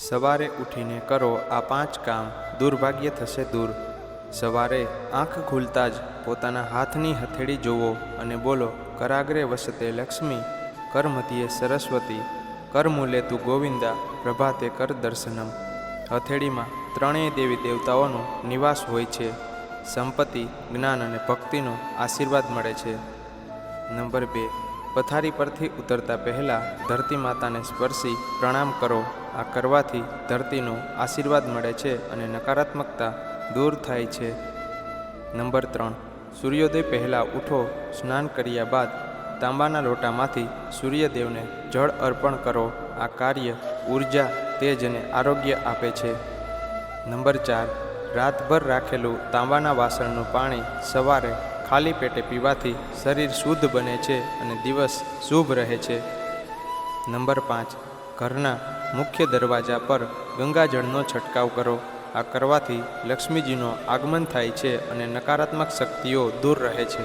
સવારે ઉઠીને કરો આ 5 કામ, દુર્ભાગ્ય થશે દૂર. સવારે આંખ ખુલતા જ પોતાના હાથની હથેળી જોવો અને બોલો, કરાગ્રે વસતે લક્ષ્મી, કર મધ્યે સરસ્વતી, કર મૂલે તું ગોવિંદા, પ્રભાતે કર દર્શનમ. હથેળીમાં ત્રણેય દેવી દેવતાઓનો નિવાસ હોય છે. સંપત્તિ, જ્ઞાન અને ભક્તિનો આશીર્વાદ મળે છે. નંબર 2, પથારી પરથી ઉતરતા પહેલાં ધરતી માતાને સ્પર્શી પ્રણામ કરો. આ કરવાથી ધરતીનો આશીર્વાદ મળે છે અને નકારાત્મકતા દૂર થાય છે. નંબર 3, સૂર્યોદય પહેલાં ઉઠો. સ્નાન કર્યા બાદ તાંબાના લોટામાંથી સૂર્યદેવને જળ અર્પણ કરો. આ કાર્ય ઉર્જા, તેજ અને આરોગ્ય આપે છે. નંબર 4, રાતભર રાખેલું તાંબાના વાસણનું પાણી સવારે ખાલી પેટે પીવાથી શરીર શુદ્ધ બને છે અને દિવસ શુભ રહે છે. નંબર 5, ઘરના મુખ્ય દરવાજા પર ગંગાજળનો છંટકાવ કરો. આ કરવાથી લક્ષ્મીજીનો આગમન થાય છે અને નકારાત્મક શક્તિઓ દૂર રહે છે.